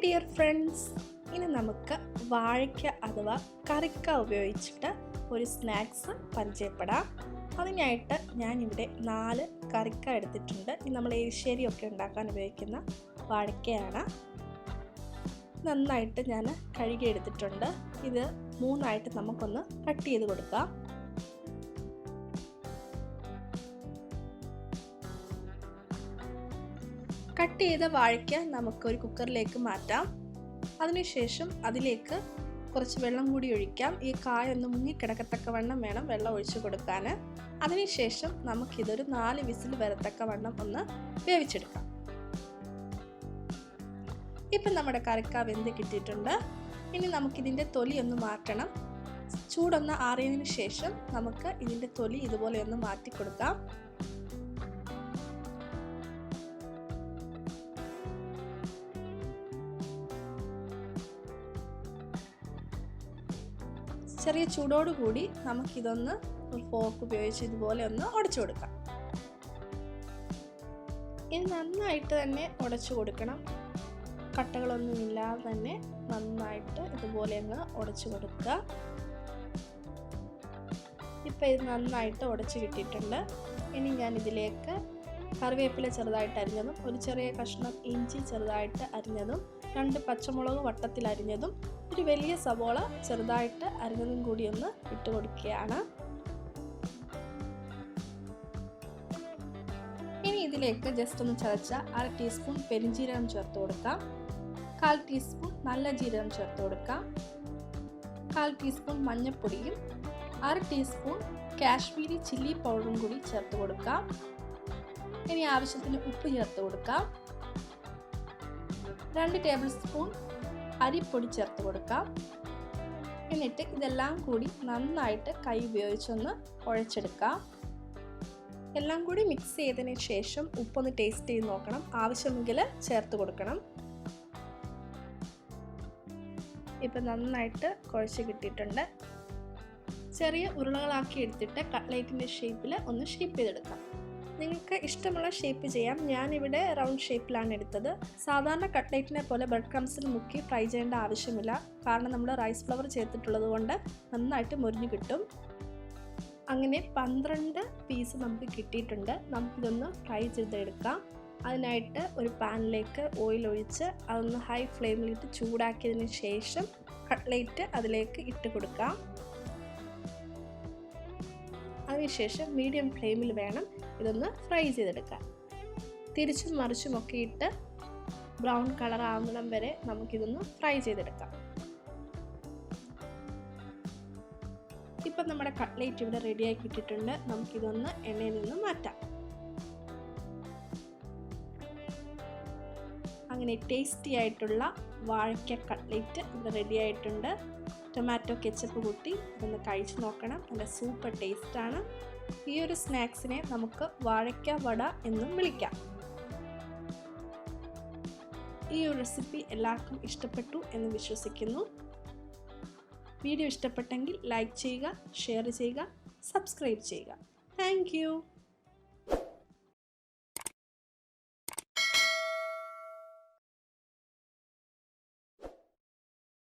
Dear friends, ഇനി നമുക്ക് വാഴയ്ക്ക അഥവാ കറിക്ക ഉപയോഗിച്ചിട്ട് ഒരു സ്നാക്സ് പരിചയപ്പെടാം. അതിനായിട്ട് ഞാനിവിടെ 4 കറിക്ക എടുത്തിട്ടുണ്ട്. ഇത് നമ്മൾ എരിശ്ശേരിയൊക്കെ ഉണ്ടാക്കാൻ ഉപയോഗിക്കുന്ന വാഴയ്ക്കയാണ്. നന്നായിട്ട് ഞാൻ കഴുകി എടുത്തിട്ടുണ്ട്. ഇത് 3ആയിട്ട് നമുക്കൊന്ന് കട്ട് ചെയ്ത് കൊടുക്കാം. കട്ട് ചെയ്ത വാഴയ്ക്ക നമുക്കൊരു കുക്കറിലേക്ക് മാറ്റാം. അതിനുശേഷം അതിലേക്ക് കുറച്ച് വെള്ളം കൂടി ഒഴിക്കാം. ഈ കായ ഒന്ന് മുങ്ങിക്കിടക്കത്തക്കവണ്ണം വേണം വെള്ളം ഒഴിച്ചു കൊടുക്കാൻ. അതിനുശേഷം നമുക്കിതൊരു 4 വിസിൽ വരത്തക്കവണ്ണം ഒന്ന് വേവിച്ചെടുക്കാം. ഇപ്പം നമ്മുടെ കറിക്ക വെന്ത് കിട്ടിയിട്ടുണ്ട്. ഇനി നമുക്കിതിൻ്റെ തൊലി ഒന്ന് മാറ്റണം. ചൂടൊന്ന് ആറിയതിന് ശേഷം നമുക്ക് ഇതിൻ്റെ തൊലി ഇതുപോലെ ഒന്ന് മാറ്റി കൊടുക്കാം. ചെറിയ ചൂടോടുകൂടി നമുക്കിതൊന്ന് ഒരു ഫോർക്ക് ഉപയോഗിച്ച് ഇതുപോലെ ഒന്ന് ഉടച്ചു കൊടുക്കാം. ഇത് നന്നായിട്ട് തന്നെ ഉടച്ചു കൊടുക്കണം. കട്ടകളൊന്നും ഇല്ലാതെ തന്നെ നന്നായിട്ട് ഇതുപോലെ ഒന്ന് ഉടച്ചു കൊടുക്കുക. ഇപ്പം ഇത് നന്നായിട്ട് ഉടച്ചു കിട്ടിയിട്ടുണ്ട്. ഇനി ഞാൻ ഇതിലേക്ക് കറിവേപ്പില ചെറുതായിട്ട് അരിഞ്ഞതും ഒരു ചെറിയ കഷ്ണം ഇഞ്ചി ചെറുതായിട്ട് അരിഞ്ഞതും 2 പച്ചമുളക് വട്ടത്തിൽ അരിഞ്ഞതും ഒരു വലിയ സവോള ചെറുതായിട്ട് അരിഞ്ഞതും കൂടി ഒന്ന് ഇട്ട് കൊടുക്കുകയാണ്. ഇനി ഇതിലേക്ക് ജസ്റ്റ് ഒന്ന് ചതച്ച 1/2 ടീസ്പൂൺ പെരുംജീരകം ചേർത്ത് കൊടുക്കാം. 1/4 ടീസ്പൂൺ നല്ല ജീരകം ചേർത്ത് കൊടുക്കാം. 1/4 ടീസ്പൂൺ മഞ്ഞൾപ്പൊടിയും 1/2 ടീസ്പൂൺ കാശ്മീരി ചില്ലി പൗഡറും കൂടി ചേർത്ത് കൊടുക്കാം. ഇനി ആവശ്യത്തിന് ഉപ്പ് ചേർത്ത് കൊടുക്കാം. 2 ടേബിൾ സ്പൂൺ അരിപ്പൊടി ചേർത്ത് കൊടുക്കാം. എന്നിട്ട് ഇതെല്ലാം കൂടി നന്നായിട്ട് കൈ ഉപയോഗിച്ചൊന്ന് കുഴച്ചെടുക്കാം. എല്ലാം കൂടി മിക്സ് ചെയ്തതിന് ശേഷം ഉപ്പൊന്ന് ടേസ്റ്റ് ചെയ്ത് നോക്കണം. ആവശ്യമെങ്കിൽ ചേർത്ത് കൊടുക്കണം. ഇപ്പം നന്നായിട്ട് കുഴച്ച് കിട്ടിയിട്ടുണ്ട്. ചെറിയ ഉരുളകളാക്കി എടുത്തിട്ട് കട്ട്ലേറ്റിൻ്റെ ഷേപ്പിൽ ഒന്ന് ഷേപ്പ് ചെയ്തെടുക്കാം. നിങ്ങൾക്ക് ഇഷ്ടമുള്ള ഷേപ്പ് ചെയ്യാം. ഞാനിവിടെ റൗണ്ട് ഷേപ്പിലാണ് എടുത്തത്. സാധാരണ കട്ട്ലേറ്റിനെ പോലെ ബ്രെഡ് ക്രംസിൽ മുക്കി ഫ്രൈ ചെയ്യേണ്ട ആവശ്യമില്ല. കാരണം നമ്മൾ റൈസ് ഫ്ലവർ ചേർത്തിട്ടുള്ളത് കൊണ്ട് നന്നായിട്ട് മുരിഞ്ഞ് കിട്ടും. അങ്ങനെ 12 പീസ് നമുക്ക് കിട്ടിയിട്ടുണ്ട്. നമുക്കിതൊന്ന് ഫ്രൈ ചെയ്തെടുക്കാം. അതിനായിട്ട് ഒരു പാനിലേക്ക് ഓയിൽ ഒഴിച്ച് അതൊന്ന് ഹൈ ഫ്ലെയിമിലിട്ട് ചൂടാക്കിയതിന് ശേഷം കട്ട്ലേറ്റ് അതിലേക്ക് ഇട്ട് കൊടുക്കാം. അതിനുശേഷം മീഡിയം ഫ്ലെയിമിൽ വേണം ഇതൊന്ന് ഫ്രൈ ചെയ്തെടുക്കാൻ. തിരിച്ചും മറിച്ചും ഒക്കെ ഇട്ട് ബ്രൗൺ കളർ ആവുന്നിടം വരെ നമുക്കിതൊന്ന് ഫ്രൈ ചെയ്തെടുക്കാം. ഇപ്പം നമ്മുടെ കട്ട്ലേറ്റ് ഇവിടെ റെഡിയായി കിട്ടിയിട്ടുണ്ട്. നമുക്കിതൊന്ന് എണ്ണയിൽ നിന്ന് മാറ്റാം. അങ്ങനെ ടേസ്റ്റി ആയിട്ടുള്ള വാഴയ്ക്ക കട്ട്ലേറ്റ് ഇവിടെ റെഡി ആയിട്ടുണ്ട്. ടൊമാറ്റോ കെച്ചപ്പ് കൂട്ടി ഇതൊന്ന് കഴിച്ച് നോക്കണം. നല്ല സൂപ്പർ ടേസ്റ്റാണ്. ഈ ഒരു സ്നാക്സിനെ നമുക്ക് വാഴയ്ക്ക വട എന്നും വിളിക്കാം. ഈ ഒരു റെസിപ്പി എല്ലാവർക്കും ഇഷ്ടപ്പെട്ടു എന്ന് വിശ്വസിക്കുന്നു. വീഡിയോ ഇഷ്ടപ്പെട്ടെങ്കിൽ ലൈക്ക് ചെയ്യുക, ഷെയർ ചെയ്യുക, സബ്സ്ക്രൈബ് ചെയ്യുക. Thank you.